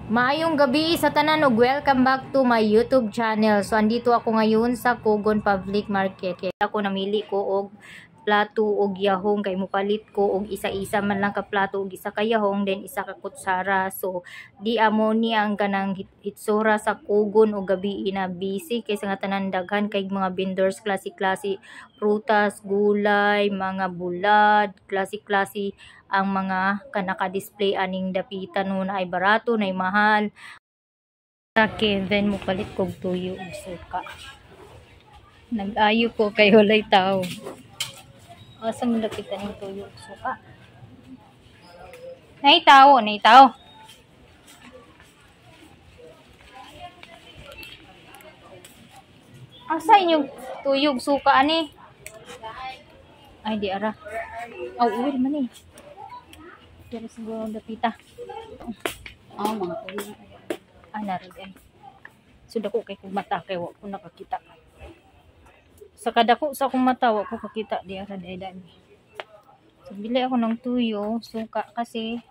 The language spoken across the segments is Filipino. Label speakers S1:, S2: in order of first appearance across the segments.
S1: Maayong gabi sa tanan ug welcome back to my YouTube channel. So andito ako ngayon sa Cogon Public Market. Kaya ako namili ko og plato og yahong kay mupalit ko og isa-isa man lang ka plato og isa ka yahong then isa ka kutsara. So di amo ni ang kanang hitsura sa Cogon og gabi na busy kay sa nga tanan daghan kay mga vendors klase-klase prutas, gulay, mga bulad, klase-klase ang mga kanaka-display aning dapitan no na ay barato na ay mahal. Akin then mo palit kog tuyo ug suka. Nag-ayo ko kay walay tao. Asang dapitan ng tuyo ug suka. Nay tao, nay tao. Asa inyong tuyo ug suka ani? Ay di ara. Aw uwi man ni. Pero siguro dapita.
S2: Mga tuyo.
S1: Narid ay. So dako kay kung mata kay wa ko nakakita. Sa kadako sa akong mata wa ko kakita di ara dai. So bili ako ng tuyo, suka kasi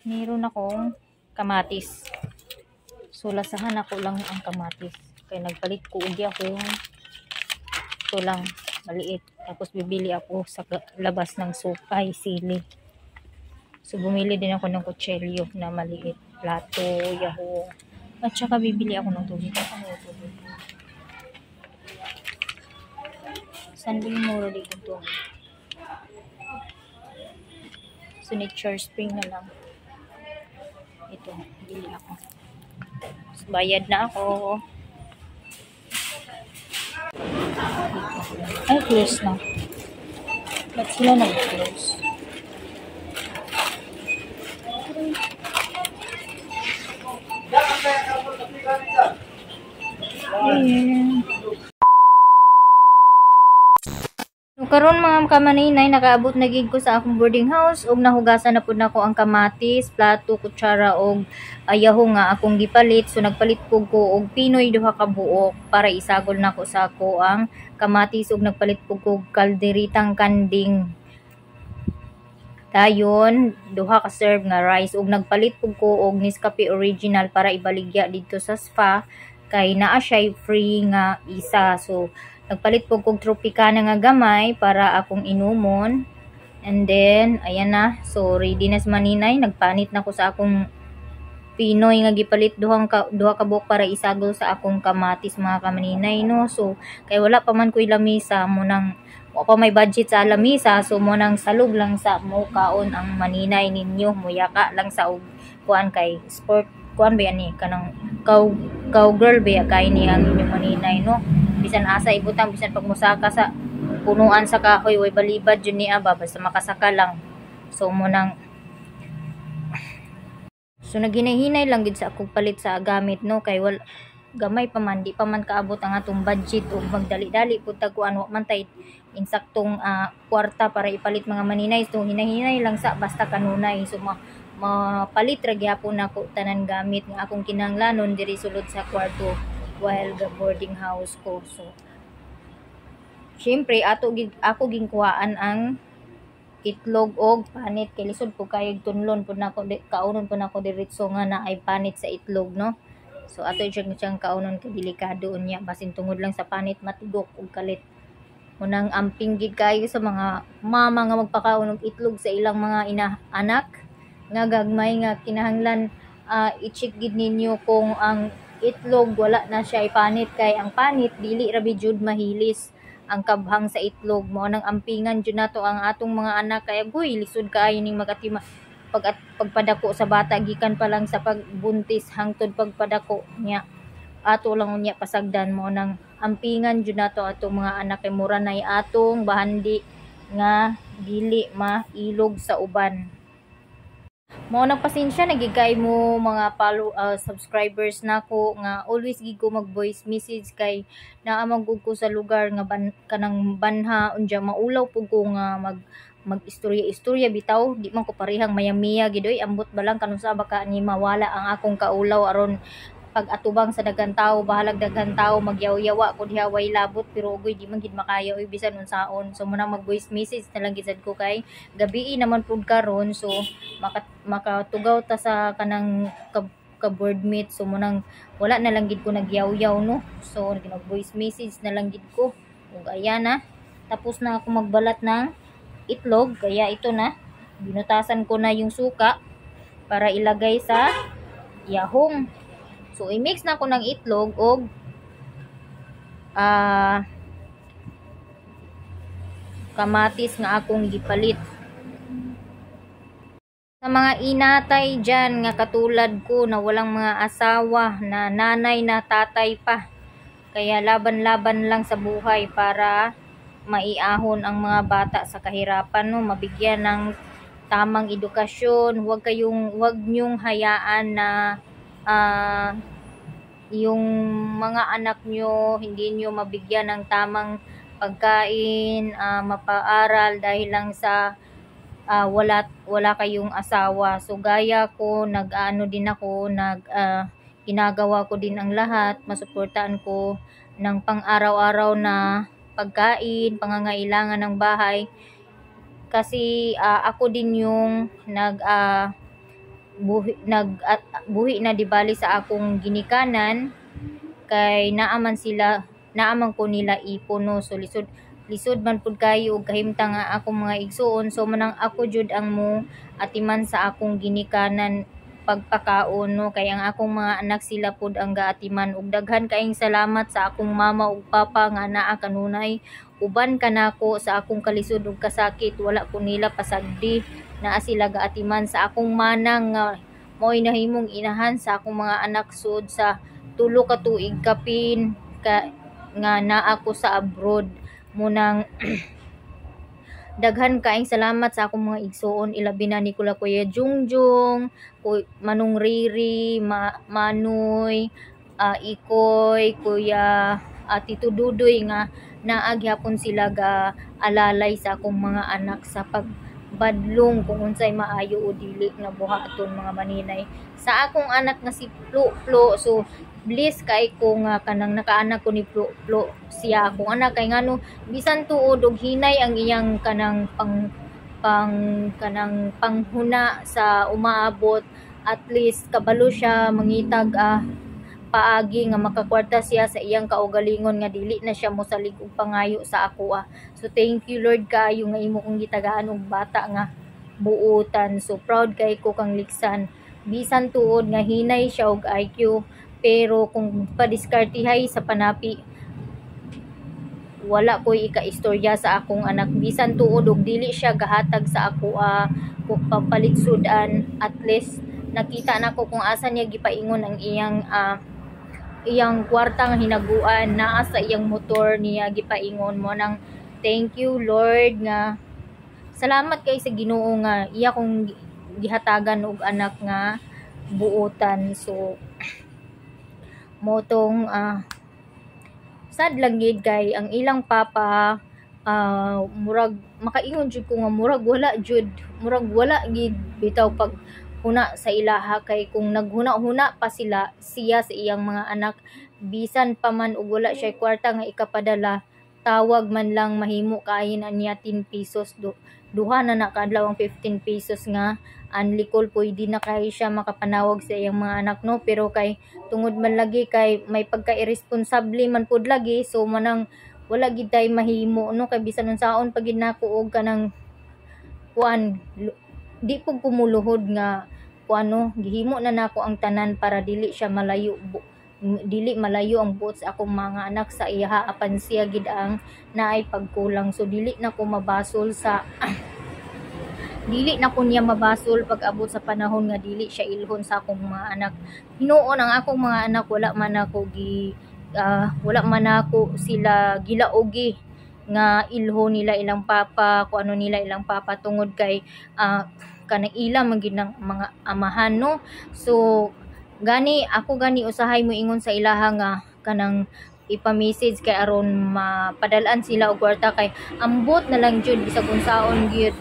S1: meron akong kamatis. So lasahan ako lang ang kamatis. Kaya nagpalit ko og ako ito lang maliit. Tapos bibili ako sa labas ng sukay, sili. So, bumili din ako ng kutsilyo na maliit. Plato, yahoo. At saka bibili ako ng tubig. Ano yung tubig? Saan ba yung mura dito ito? So, Nature Spring na lang. Ito, bili ako. So, bayad na ako. Ay, close na. Ba't sila nag-close? Ayan. So, karon mga kamaninay, nakaabot na gid ko sa akong boarding house ug nahugasan na pud nako ang kamatis, plato, kutsara og yahong nga akong gipalit. So nagpalit ko og pinoy duha ka buok para isagol nako sa ako ang kamatis ug nagpalit ko kalderitang kanding. Dayon, duha ka serve nga rice ug nagpalit ko og Nescafe original para ibaligya dito sa spa kay naa siya free nga isa. So nagpalit ko kog Tropicana nga gamay para akong inumon. And then ayan na. So ready na sa maninay, nagpanit na ko sa akong pinoy nga gipalit duha ka buok para isagol sa akong kamatis mga kamaninay no. So kay wala pa man ko'y lamisa mo nang wa pa may budget sa lamisa, so mo nang salog lang sa mo kaon ang maninay ninyo, muyaka lang sa kuan kay sport kuan ba ani kanang cowgirl ba kay ni ang inyong maninay no. Bisan asa ibutang, bisan pag musaka sa punuan sa kahoy way balibad jud niya ba basta makasaka lang. So mo nang so naghinay-hinay lang gid sa akong palit sa gamit no kay gamay pa man, di pa man kaabot ang atong budget o magdali-dali pud tag kuan wa man tay insaktong kwarta para ipalit mga maninay. So hinay-hinay lang sa basta kanunay. So mapalit ra gyapon nako tanan gamit nga akong kinahanglanon diri sulod sa kwarto while the boarding house ko. So syempre ako ginkuhaan ang itlog og panit kay lisod po kayo tunlon pud nako kaunon pud nako diretso nga na ay panit sa itlog no. So ato siyang kaunon kay delikado unya basin tungod lang sa panit matugok og kalit. Munang amping gid kayo sa mga mama nga magpakaon og itlog sa ilang mga anak nga gagmay nga kinahanglan i-check gid ninyo kung ang itlog wala na siya ipanit kay ang panit dili ra jud mahilis ang kabhang sa itlog mo nang ampingan jud nato ang atong mga anak kay agoy lisod kaayo ning magatima pagpadako sa bata gikan pa lang sa pagbuntis hangtod pagpadako niya ato lang unya pasagdan mo nang ampingan jud nato atong mga anak kay mura nay atong bahandi nga dili mailog sa uban. Mao nang pasensya nagigay mo mga subscribers nako nga always gid ko mag voice message kay naamang ko sa lugar nga kanang banha unya maulaw pug ko nga mag-istorya bitaw di man ko parehang mayamiya gidoy ambot balang kanus sa baka ni mawala ang akong kaulaw aron pag atubang sa daghang tao, bahalag daghang tao magyaw-yawa ko diha way labot pero ugoy di man gid makayo oy bisan unsaon. So muna mag voice message na lang gid ko kay gabi naman pud karon so makatugaw ta sa kanang ka boardmate. So munang wala na lang gid ko nagyaw-yaw no. So nag voice message na lang gid ko. Ug ayan na. Tapos na ako magbalat ng itlog, kaya ito na. Binutasan ko na yung suka para ilagay sa yahong. So i-mix na ko ng itlog og kamatis nga akong gipalit. Sa mga inatay dyan nga katulad ko na walang mga asawa, na nanay na tatay pa, kaya laban-laban lang sa buhay para maiahon ang mga bata sa kahirapan no, mabigyan ng tamang edukasyon. Huwag nyong hayaan na yung mga anak nyo hindi nyo mabigyan ng tamang pagkain, mapaaral dahil lang sa wala kayong asawa. So gaya ko, ginagawa ko din ang lahat, masuportahan ko ng pang-araw-araw na pagkain, pangangailangan ng bahay. Kasi ako din yung buhi na dibali sa akong ginikanan, kay naaman ko nila ipon no. So lisod man pud kayo og kahimtang nga akong mga igsuon. So manang ako jud ang mo atiman sa akong ginikanan pagpakaon no, kay ang akong mga anak sila pud ang gaatiman. Ug daghan kaayong salamat sa akong mama ug papa nga naa kanunay uban kanako sa akong kalisod ug kasakit. Wala ko nila pasagdi, naa sila gaatiman sa akong manang nga mo'y nahimong inahan sa akong mga anak sud sa 3 ka tuig kapin nga naa ko sa abroad. Munang daghan kaayong salamat sa akong mga igsuon, ilabi na ni Kuya Jungjung, Manong Riri, Manoy, Ikoy, Kuya Tito Dudoy nga naagyapon sila ga alalay sa akong mga anak sa pagbadlong kung unsay maayo o dili na buhaton mga maninay. Sa akong anak nga si Flo, so bliss kay ko nga kanang nakaanak ko ni Flo siya akong anak, kay ngano bisan tuod og hinay ang iyang kanang panghuna sa umaabot, at least kabalo siya mangitag paagi nga makakwarta siya sa iyang kaugalingon nga dili na siya mosalig og pangayo sa ako. So thank you Lord kayo nga imo kong gitagaan og bata nga buutan. So proud kay ko kang liksan bisan tuod nga hinay siya og IQ, pero kung padiskartihay sa panapi wala ko'y ika-istorya sa akong anak bisan tuod og dili siya gahatag sa ako kung papalitsudan. At least nakita nako kung asa niya gipaingon ang iyang kwarta nga hinaguan, naa sa iyang motor niya gipaingon mo nang thank you Lord, nga salamat kay sa Ginoo nga iya kong gihatagan og anak nga buotan. So motong sad lang gid kay ang ilang papa murag makaingon jud ko nga murag wala gid bitaw pag huna sa ilaha, kay kung naghuna-huna pa siya sa iyang mga anak bisan pa man og wala siya kwarta nga ikapadala, tawag man lang mahimo kain niya 10 pesos duha na nakadlaw ang 15 pesos nga anlikol pwede na kay siya makapanawag sa iyang mga anak no. Pero kay tungod man lagi kay may pagka-irresponsable man pud lagi, so manang wala gid tay mahimo no, kay bisan unsaon pag ginako og kanang kuan di pug kumuluhod nga kuano gihimo na nako ang tanan para dili malayo ang buot sa akong mga anak sa iya apan siya gid ang naay pagkulang. So dili na ko mabasol niya mabasol pag abot sa panahon nga dili siya ilhon sa akong mga anak. Hinuon ang akong mga anak wala man ako sila gilaogi nga ilho nila ilang papa, kung ano nila ilang papa tungod kay kanang ila man gid ng mga amahan no. So ako gani usahay mo ingon sa ilaha nga kanang ipa-message kay aron mapadalan sila og kwarta, kay ambot na lang jud bisag unsaon gyud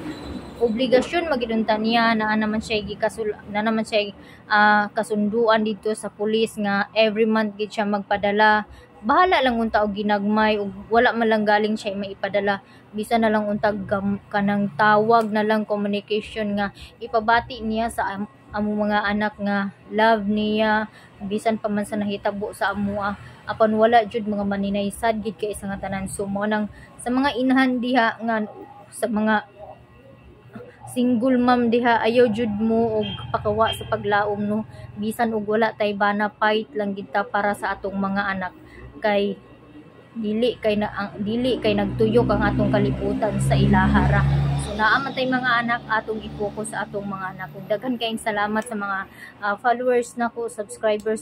S1: obligasyon magidunta niya na naman siya kasunduan dito sa pulis nga every month gid siya magpadala. Bahala lang unta og ginagmay ug wala man lang galing siya maipadala, bisan na lang untag kanang tawag na lang communication nga ipabati niya sa among mga anak nga love niya bisan pa man sa nahitabo sa amoa apan wala jud mga maninay sad gid kay sa nga tanan. So mo nang sa mga inhan diha nga sa mga single mom diha ayaw jud mo og pakawa sa paglaom no, bisan og wala tay bana fight lang gid ta para sa atong mga anak kay dili kay nagtuyok ang atong kalibutan sa ilahara. So naaman tay mga anak atong i-focus sa atong mga anak. Ug daghan kayong salamat sa mga followers nako,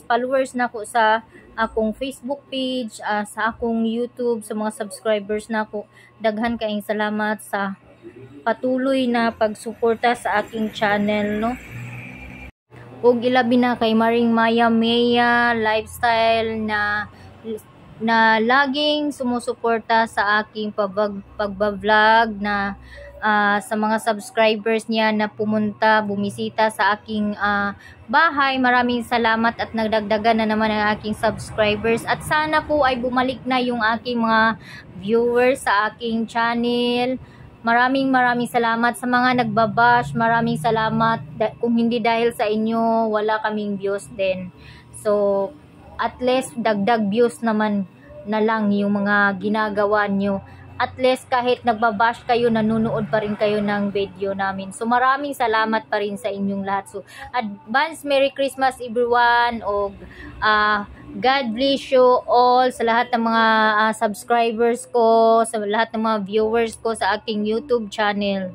S1: followers nako sa akong Facebook page, sa akong YouTube, sa mga subscribers nako. Daghan kayong salamat sa patuloy na pagsuporta sa aking channel no. Ug ilabi na kay Maring Maya Mea Lifestyle na laging sumusuporta sa aking pagbablog na sa mga subscribers niya na bumisita sa aking bahay. Maraming salamat at nagdagdagan na naman ang aking subscribers at sana po ay bumalik na yung aking mga viewers sa aking channel. Maraming salamat sa mga nagbabash. Maraming salamat. Kung hindi dahil sa inyo, wala kaming views din. So, at least dagdag views naman na lang yung mga ginagawa nyo. At least kahit nagbabash kayo, nanonood pa rin kayo ng video namin. So maraming salamat pa rin sa inyong lahat. So advance Merry Christmas everyone. O God bless you all sa lahat ng mga subscribers ko, sa lahat ng mga viewers ko sa aking YouTube channel.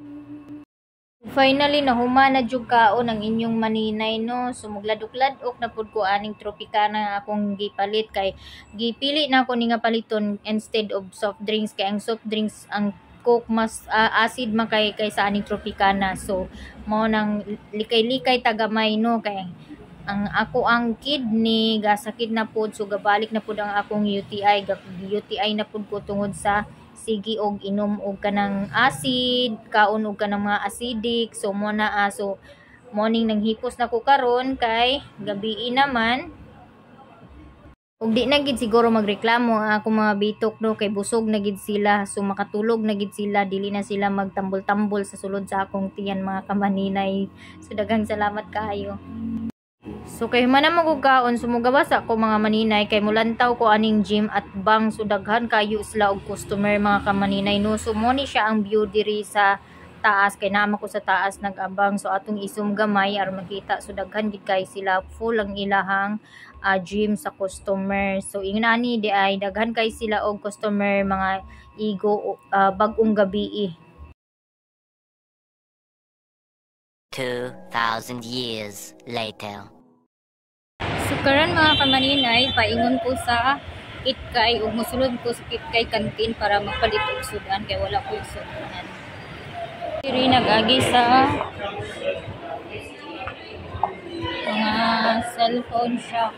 S1: Finally, nahumana jud kaon ang inyong maninay no. So mugladok-ladok na pud ko aning Tropicana akong gipalit kay gipili na ako ni nga paliton instead of soft drinks kay ang soft drinks ang Coke mas acid man kaysa aning Tropicana. So mo nang likay-likay tagamay no kay ang kidney gasakit na pud, so gabalik na pud ang akong UTI na pud ko tungod sa sige og inom og kanang acid, kaon og kanang mga acidic. So mo na so morning nang hipos na ko karon kay gabi naman. Ug di na gid siguro magreklamo ang akong mga bitok no kay busog na gid sila. So makatulog na gid sila, dili na sila magtambol-tambol sa sulod sa akong tiyan mga kamaninay. So daghang salamat kaayo. So kay man mo kaon sumugabasa ko mga maninay kay mulantaw ko aning gym at bang so daghan kayo sila og customer mga kamaninay no. So mo ni siya ang view diri sa taas kay naman ko sa taas nagabang. So atong isum gamay aron makita so daghan gid kay sila full ang ilahang gym sa customer. So ingani di ay daghan kay sila og customer mga igo bag-ong gabi.
S3: 2,000 years later.
S1: So karon mga kamaninay, paingon ko sa Kitkay ug mosulod ko sa Kitkay canteen para magpalit og sudan kay wala ko sudan. Diri nagagi sa mga cellphone shop.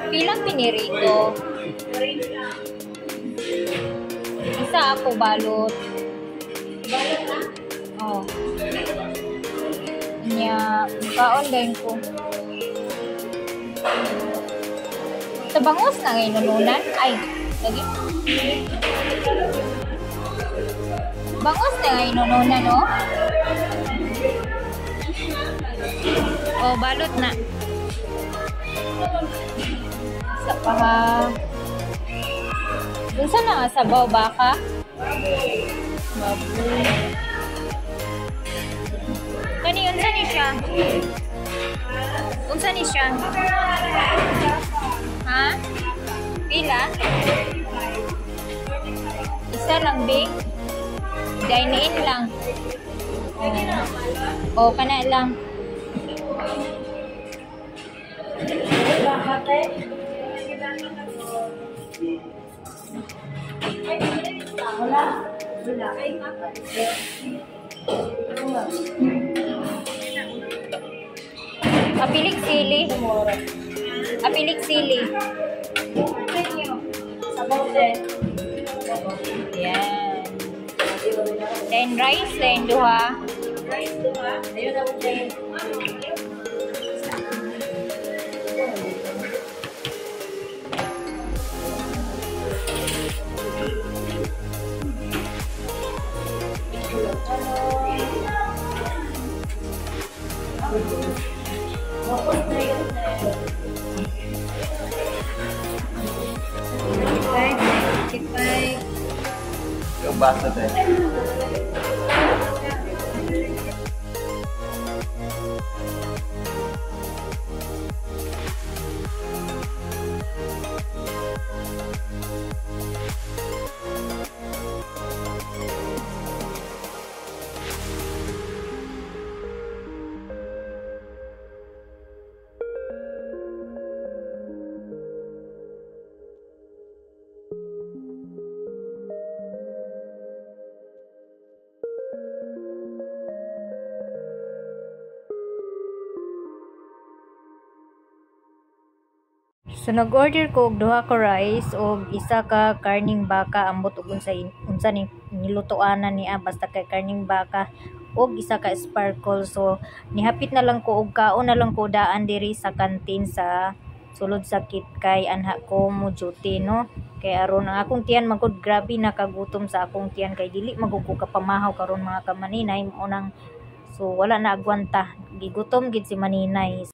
S1: Pilang pinirito? Isa ako balot. Balot na? Oo. Nya, kaon din ko. Sa bangus na ngayon nununan? Ay, lagi. Bangus na ngayon nununan, no? Oh, balot na. Sa paha. Dun sa nga sabaw baka? Baboy. Kani, unsa ni siya? Unsa ni siya? Ha? Pila? Isa lang, Bing? Dine-in lang. O, kana lang. Apilik sili. Apilik sili. Yan. Then rice, then duha.
S4: Yung basta tayo.
S1: So nag-order ko og duha ka rice og isa ka karning baka ambot ug unsa ni nilutoanan niya basta kay karning baka og isa ka sparkle. So nihapit na lang ko og kaon na lang ko daan diri sa kantin sa sulod sa Kitkay anha ko mo duty no. Kay aron ang akong tiyan magud grabe nakagutom sa akong tiyan kay dili magud ko kapamahaw karon mga kamaninay mo nang so wala na agwanta gigutom gid si maninay.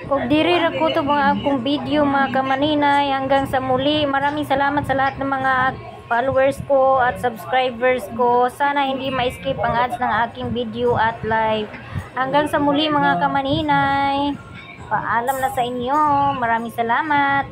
S1: Kung diri ra ko to mga akong video mga kamaninay, hanggang sa muli. Maraming salamat sa lahat ng mga followers ko at subscribers ko. Sana hindi ma-skip ang ads ng aking video at live. Hanggang sa muli mga kamaninay. Paalam na sa inyo. Maraming salamat.